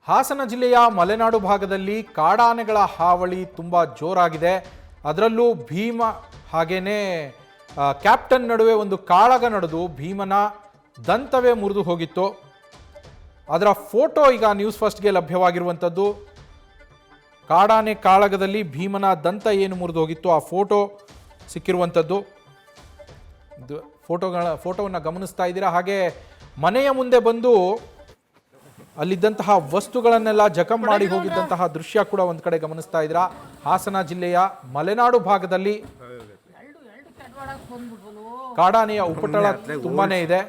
ಹಾಸನ ಜಿಲ್ಲೆಯ ಮಲೆನಾಡು ಭಾಗದಲ್ಲಿ ಕಾಡಾನೆಗಳ ಹಾವಳಿ ತುಂಬ ಜೋರಾಗಿದೆ. ಅದರಲ್ಲೂ ಭೀಮ ಹಾಗೇನೆ ಕ್ಯಾಪ್ಟನ್ ನಡುವೆ ಒಂದು ಕಾಳಗ ನಡೆದು ಭೀಮನ ದಂತವೇ ಮುರಿದು ಹೋಗಿತ್ತು. ಅದರ ಫೋಟೋ ಈಗ ನ್ಯೂಸ್ ಫಸ್ಟ್ಗೆ ಲಭ್ಯವಾಗಿರುವಂಥದ್ದು. ಕಾಡಾನೆ ಕಾಳಗದಲ್ಲಿ ಭೀಮನ ದಂತ ಏನು ಮುರಿದು ಹೋಗಿತ್ತು ಆ ಫೋಟೋ ಸಿಕ್ಕಿರುವಂಥದ್ದು. ಫೋಟೋವನ್ನು ಗಮನಿಸ್ತಾ ಇದ್ದೀರಾ. ಹಾಗೆ ಮನೆಯ ಮುಂದೆ ಬಂದು ಅಲ್ಲಿದ್ದಂತಹ ವಸ್ತುಗಳನ್ನೆಲ್ಲ ಜಖಂ ಮಾಡಿ ಹೋಗಿದ್ದಂತಹ ದೃಶ್ಯ ಕೂಡ ಒಂದು ಕಡೆ ಗಮನಿಸ್ತಾ ಇದ್ದೀರಾ. ಹಾಸನ ಜಿಲ್ಲೆಯ ಮಲೆನಾಡು ಭಾಗದಲ್ಲಿ ಕಾಡಾನೆಯ ಉಪಟಳ ತುಂಬಾನೇ ಇದೆ.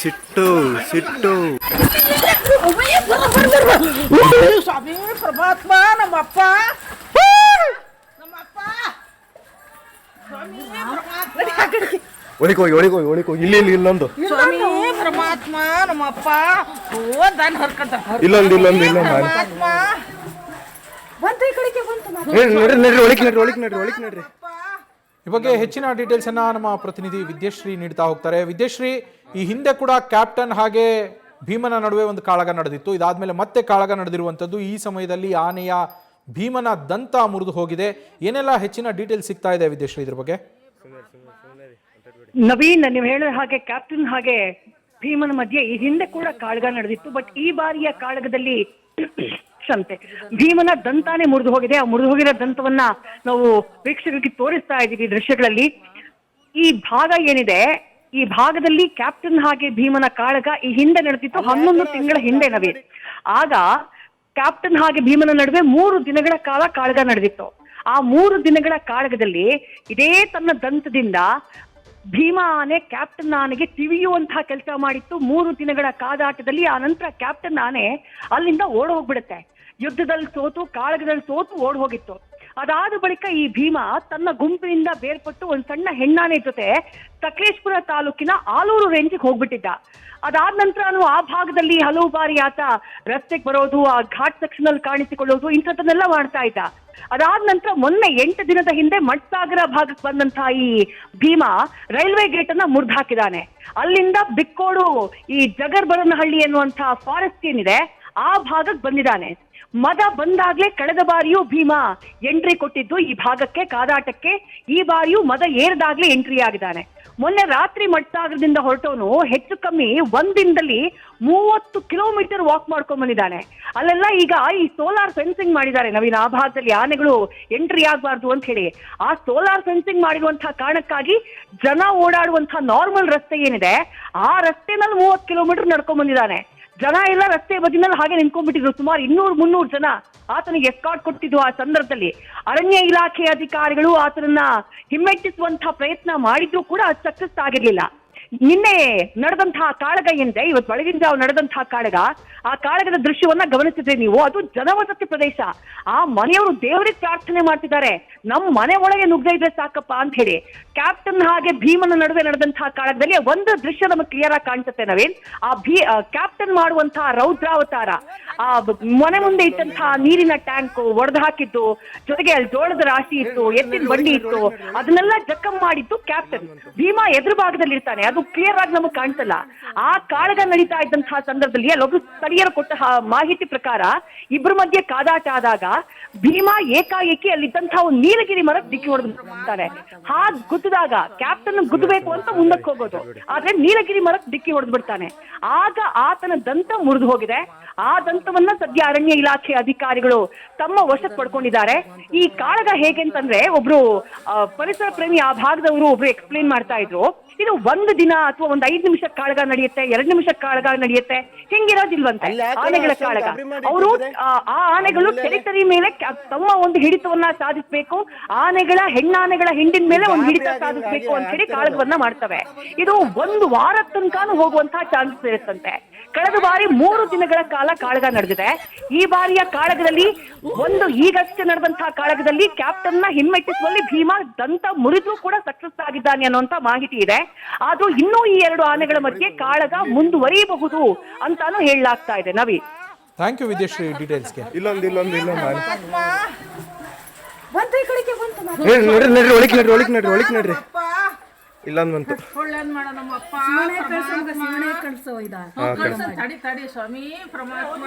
ಸಿಟ್ಟು ಸಿಟ್ಟು ಸ್ವಾಮಿ ಪರಮಾತ್ಮ ನಮ್ಮಪ್ಪ ಒಳಿಕೋಗಿ ಇಲ್ಲಿ ಇಲ್ಲೊಂದು ಸ್ವಾಮಿ ಪರಮಾತ್ಮ ನಮ್ಮಪ್ಪ ದಾನ್ ಹರ್ಕಂತ ಇಲ್ಲೊಂದು ನಡ್ರಿ. ಈ ಬಗ್ಗೆ ಹೆಚ್ಚಿನ ಡೀಟೇಲ್ಸ್ ಅನ್ನ ನಮ್ಮ ಪ್ರತಿನಿಧಿ ವಿದ್ಯಾಶ್ರೀ ನೀಡ್ತಾ ಹೋಗ್ತಾರೆ. ವಿದ್ಯಾಶ್ರೀ, ಈ ಹಿಂದೆ ಕೂಡ ಕ್ಯಾಪ್ಟನ್ ಹಾಗೆ ಭೀಮನ ನಡುವೆ ಒಂದು ಕಾಳಗ ನಡೆದಿತ್ತು. ಇದಾದ್ಮೇಲೆ ಮತ್ತೆ ಕಾಳಗ ನಡೆದಿರುವಂತದ್ದು. ಈ ಸಮಯದಲ್ಲಿ ಆನೆಯ ಭೀಮನ ದಂತ ಮುರಿದು ಹೋಗಿದೆ. ಏನೆಲ್ಲ ಹೆಚ್ಚಿನ ಡೀಟೇಲ್ಸ್ ಸಿಗ್ತಾ ಇದೆ ವಿದ್ಯಾಶ್ರೀ ಇದ್ರ ಬಗ್ಗೆ? ನವೀನ್, ನೀವು ಹೇಳಿದ ಹಾಗೆ ಕ್ಯಾಪ್ಟನ್ ಹಾಗೆ ಭೀಮನ ಮಧ್ಯೆ ಈ ಹಿಂದೆ ಕೂಡ ಕಾಳಗ ನಡೆದಿತ್ತು. ಬಟ್ ಈ ಬಾರಿಯ ಕಾಳಗದಲ್ಲಿ ಕ್ಷಮತೆ ಭೀಮನ ದಂತಾನೆ ಮುರಿದು ಹೋಗಿದೆ. ಆ ಮುರಿದು ಹೋಗಿರೋ ದಂತವನ್ನ ನಾವು ವೀಕ್ಷಕರಿಗೆ ತೋರಿಸ್ತಾ ಇದ್ದೀವಿ ದೃಶ್ಯಗಳಲ್ಲಿ. ಈ ಭಾಗ ಏನಿದೆ, ಈ ಭಾಗದಲ್ಲಿ ಕ್ಯಾಪ್ಟನ್ ಹಾಗೆ ಭೀಮನ ಕಾಳಗ ಈ ಹಿಂದೆ ನಡೆದಿತ್ತು 11 ತಿಂಗಳ ಹಿಂದೆ ನವೀನ್. ಆಗ ಕ್ಯಾಪ್ಟನ್ ಹಾಗೆ ಭೀಮನ ನಡುವೆ 3 ದಿನಗಳ ಕಾಲ ಕಾಳಗ ನಡೆದಿತ್ತು. ಆ 3 ದಿನಗಳ ಕಾಳಗದಲ್ಲಿ ಇದೇ ತನ್ನ ದಂತದಿಂದ ಭೀಮ ಆನೆ ಕ್ಯಾಪ್ಟನ್ ಆನೆಗೆ ತಿವಿಯುವಂತಹ ಕೆಲಸ ಮಾಡಿತ್ತು 3 ದಿನಗಳ ಕಾದಾಟದಲ್ಲಿ. ಆ ನಂತರ ಕ್ಯಾಪ್ಟನ್ ಆನೆ ಅಲ್ಲಿಂದ ಓಡ್ ಹೋಗ್ಬಿಡುತ್ತೆ. ಯುದ್ಧದಲ್ಲಿ ಸೋತು, ಕಾಳಗದಲ್ಲಿ ಸೋತು ಓಡ್ ಹೋಗಿತ್ತು. ಅದಾದ ಬಳಿಕ ಈ ಭೀಮ ತನ್ನ ಗುಂಪಿನಿಂದ ಬೇರ್ಪಟ್ಟು ಒಂದ್ ಸಣ್ಣ ಹೆಣ್ಣಾನೆ ಜೊತೆ ಸಕಲೇಶ್ಪುರ ತಾಲೂಕಿನ ಆಲೂರು ರೇಂಜಿಗೆ ಹೋಗ್ಬಿಟ್ಟಿದ್ದ. ಅದಾದ ನಂತರ ಆ ಭಾಗದಲ್ಲಿ ಹಲವು ಬಾರಿ ಆತ ರಸ್ತೆಗೆ ಬರೋದು, ಆ ಘಾಟ್ ಸೆಕ್ಷನ್ ಅಲ್ಲಿ ಕಾಣಿಸಿಕೊಳ್ಳೋದು, ಇಂಥದ್ದನ್ನೆಲ್ಲ ಮಾಡ್ತಾ ಇದ್ದ. ಅದಾದ ನಂತರ ಮೊನ್ನೆ 8 ದಿನದ ಹಿಂದೆ ಮಟ್ಸಾಗರ ಭಾಗಕ್ಕೆ ಬಂದಂತಹ ಈ ಭೀಮ ರೈಲ್ವೆ ಗೇಟ್ ಅನ್ನ ಮುರಿದು ಹಾಕಿದಾನೆ. ಅಲ್ಲಿಂದ ಬಿಕ್ಕೋಡು ಈ ಜಗರ್ಬರನಹಳ್ಳಿ ಎನ್ನುವಂತಹ ಫಾರೆಸ್ಟ್ ಏನಿದೆ ಆ ಭಾಗಕ್ಕೆ ಬಂದಿದ್ದಾನೆ. ಮದ ಬಂದಾಗ್ಲೇ ಕಳೆದ ಬಾರಿಯೂ ಭೀಮ ಎಂಟ್ರಿ ಕೊಟ್ಟಿದ್ದು ಈ ಭಾಗಕ್ಕೆ ಕಾದಾಟಕ್ಕೆ. ಈ ಬಾರಿಯೂ ಮದ ಏರ್ದಾಗ್ಲೇ ಎಂಟ್ರಿ ಆಗಿದ್ದಾನೆ. ಮೊನ್ನೆ ರಾತ್ರಿ ಮಟ್ಸಾಗರದಿಂದ ಹೊರಟವನು ಹೆಚ್ಚು ಕಮ್ಮಿ ಒಂದಿನದಲ್ಲಿ 30 ಕಿಲೋಮೀಟರ್ ವಾಕ್ ಮಾಡ್ಕೊಂಡ್ ಬಂದಿದ್ದಾನೆ. ಅಲ್ಲೆಲ್ಲ ಈಗ ಈ ಸೋಲಾರ್ ಫೆನ್ಸಿಂಗ್ ಮಾಡಿದ್ದಾರೆ ನವೀನ್. ಆ ಭಾಗದಲ್ಲಿ ಆನೆಗಳು ಎಂಟ್ರಿ ಆಗ್ಬಾರ್ದು ಅಂತ ಹೇಳಿ ಆ ಸೋಲಾರ್ ಫೆನ್ಸಿಂಗ್ ಮಾಡಿರುವಂತಹ ಕಾರಣಕ್ಕಾಗಿ ಜನ ಓಡಾಡುವಂತಹ ನಾರ್ಮಲ್ ರಸ್ತೆ ಏನಿದೆ ಆ ರಸ್ತೆನಲ್ಲಿ 30 ಕಿಲೋಮೀಟರ್ ನಡ್ಕೊಂಡ್ ಬಂದಿದ್ದಾನೆ. ಜನ ಎಲ್ಲ ರಸ್ತೆ ಬದಿನಲ್ಲಿ ಹಾಗೆ ನಿಂತ್ಕೊಂಡ್ಬಿಟ್ಟಿದ್ರು. ಸುಮಾರು 200-300 ಜನ ಆತನಿಗೆ ಎಸ್ಕಾರ್ಟ್ ಕೊಟ್ಟಿದ್ದು. ಆ ಸಂದರ್ಭದಲ್ಲಿ ಅರಣ್ಯ ಇಲಾಖೆ ಅಧಿಕಾರಿಗಳು ಆತನನ್ನ ಹಿಮ್ಮೆಟ್ಟಿಸುವಂತಹ ಪ್ರಯತ್ನ ಮಾಡಿದ್ರು ಕೂಡ ಅದು ಸಕ್ಸಸ್ ಆಗಿರ್ಲಿಲ್ಲ. ನಿನ್ನೆ ನಡೆದಂತಹ ಕಾಳಗ ಏನಿದೆ, ಇವತ್ತು ಬೆಳಗಿನ ಜಾವ ನಡೆದಂತಹ ಕಾಳಗ, ಆ ಕಾಳಗದ ದೃಶ್ಯವನ್ನ ಗಮನಿಸಿದ್ರೆ ನೀವು, ಅದು ಜನವಸತಿ ಪ್ರದೇಶ. ಆ ಮನೆಯವರು ದೇವರಿಗೆ ಪ್ರಾರ್ಥನೆ ಮಾಡ್ತಿದ್ದಾರೆ, ನಮ್ಮ ಮನೆ ಒಳಗೆ ನುಗ್ಗ ಇದ್ರೆ ಸಾಕಪ್ಪ ಅಂತ ಹೇಳಿ. ಕ್ಯಾಪ್ಟನ್ ಹಾಗೆ ಭೀಮನ ನಡುವೆ ನಡೆದಂತಹ ಕಾಳಗದಲ್ಲಿ ಒಂದು ದೃಶ್ಯ ನಮಗೆ ಕ್ಲಿಯರ್ ಆಗಿ ಕಾಣಿಸುತ್ತೆ ನವೀನ್. ಕ್ಯಾಪ್ಟನ್ ಮಾಡುವಂತಹ ರೌದ್ರಾವತಾರ, ಆ ಮನೆ ಮುಂದೆ ಇಟ್ಟಂತಹ ನೀರಿನ ಟ್ಯಾಂಕ್ ಒಡೆದು ಹಾಕಿದ್ದು, ಜೊತೆಗೆ ಅಲ್ಲಿ ಜೋಳದ ರಾಶಿ ಇತ್ತು, ಎತ್ತಿನ ಬಂಡಿ ಇತ್ತು, ಅದನ್ನೆಲ್ಲ ಜಖಂ ಮಾಡಿದ್ದು ಕ್ಯಾಪ್ಟನ್. ಭೀಮ ಎದುರು ಭಾಗದಲ್ಲಿ ಇರ್ತಾನೆ, ಅದು ಕ್ಲಿಯರ್ ಆಗಿ ನಮಗೆ ಕಾಣಿಸಲ್ಲ. ಆ ಕಾಳಗ ನಡೀತಾ ಇದ್ದಂತಹ ಸಂದರ್ಭದಲ್ಲಿ ಅಲ್ಲೊಬ್ರು ಸ್ಥಳೀಯರು ಕೊಟ್ಟ ಮಾಹಿತಿ ಪ್ರಕಾರ ಇಬ್ಬರ ಮಧ್ಯೆ ಕಾದಾಟ ಆದಾಗ ಭೀಮ ಏಕಾಏಕಿ ಅಲ್ಲಿದ್ದಂತಹ ಒಂದು ನೀಲಗಿರಿ ಮರಕ್ಕೆ ಡಿಕ್ಕಿ ಹೊಡೆದ್ಬಿಡ್ತಾನೆ. ಹಾಗೆ ಗುದ್ದಿದಾಗ ಕ್ಯಾಪ್ಟನ್ ಗುದ್ದಬೇಕು ಅಂತ ಮುಂದಕ್ಕೆ ಹೋಗೋದು, ಆದ್ರೆ ನೀಲಗಿರಿ ಮರಕ್ಕೆ ಡಿಕ್ಕಿ ಹೊಡೆದ್ಬಿಡ್ತಾನೆ. ಆಗ ಆತನ ದಂತ ಮುರಿದು ಹೋಗಿದೆ. ಆ ದಂತವನ್ನ ಸದ್ಯ ಅರಣ್ಯ ಇಲಾಖೆ ಅಧಿಕಾರಿಗಳು ತಮ್ಮ ವಶಕ್ಕೆ ಪಡ್ಕೊಂಡಿದ್ದಾರೆ. ಈ ಕಾಳಗ ಹೇಗೆ ಅಂತಂದ್ರೆ, ಒಬ್ರು ಪರಿಸರ ಪ್ರೇಮಿ ಆ ಭಾಗದವರು ಒಬ್ರು ಎಕ್ಸ್ಪ್ಲೇನ್ ಮಾಡ್ತಾ ಇದ್ರು, ಇದು 1 ದಿನ ಅಥವಾ ಒಂದು 5 ನಿಮಿಷ ಕಾಳಗ ನಡೆಯುತ್ತೆ, 2 ನಿಮಿಷ ಕಾಳಗ ನಡೆಯುತ್ತೆ, ಹಿಂಗಿರೋದಿಲ್ವಂತೆ ಆನೆಗಳ ಕಾಳಗ. ಅವರು ಆ ಆನೆಗಳು ಟೆರಿಟರಿ ಮೇಲೆ ತಮ್ಮ ಒಂದು ಹಿಡಿತವನ್ನ ಸಾಧಿಸಬೇಕು, ಹೆಣ್ಣಾನೆಗಳ ಹಿಂಡಿನ ಮೇಲೆ ಒಂದು ಹಿಡಿತ ಸಾಧಿಸಬೇಕು ಅಂತ ಹೇಳಿ ಕಾಳಗವನ್ನ ಮಾಡ್ತವೆ. ಇದು 1 ವಾರ ತನಕನೂ ಹೋಗುವಂತಹ ಚಾನ್ಸಸ್ ಇರುತ್ತಂತೆ. ಕಳೆದ ಬಾರಿ 3 ದಿನಗಳ ಕಾಲ ಕಾಳಗ ನಡೆದಿದೆ. ಈ ಬಾರಿಯ ಕಾಳಗದಲ್ಲಿ ಈಗಷ್ಟೇ ನಡೆದಂತಹ ಕಾಳಗದಲ್ಲಿ ಕ್ಯಾಪ್ಟನ್ ನ ಹಿಮ್ಮೆಟ್ಟಿಸುವಲ್ಲಿ ಭೀಮಾ ದಂತ ಮುರಿದು ಕೂಡ ಸಕ್ಸಸ್ ಆಗಿದ್ದಾನೆ ಅನ್ನುವಂತ ಮಾಹಿತಿ ಇದೆ. ಆದ್ರೂ ಇನ್ನೂ ಈ 2 ಆನೆಗಳ ಮಧ್ಯೆ ಕಾಳಗ ಮುಂದುವರಿಯಬಹುದು ಅಂತಾನು ಹೇಳಲಾಗ್ತಾ ಇದೆ. ನವಿ ಥ್ಯಾಂಕ್ ಯು ವಿದ್ಯಶ್ರೀ ಡೀಟೇಲ್ಸ್ಗೆ. ಇಲ್ಲೊಂದು ಪರಮಾತ್ಮ ನಡ್ರಿ ಒಳಗೆ ನಡ್ರಿ ಅಪ್ಪ ಇಲ್ಲೊಂದು ಬಂತು. ಒಳ್ಳೇದ್ ಮಾಡ ನಮ್ಮಪ್ಪ ತಡಿ ಸ್ವಾಮಿ ಪರಮಾತ್ಮ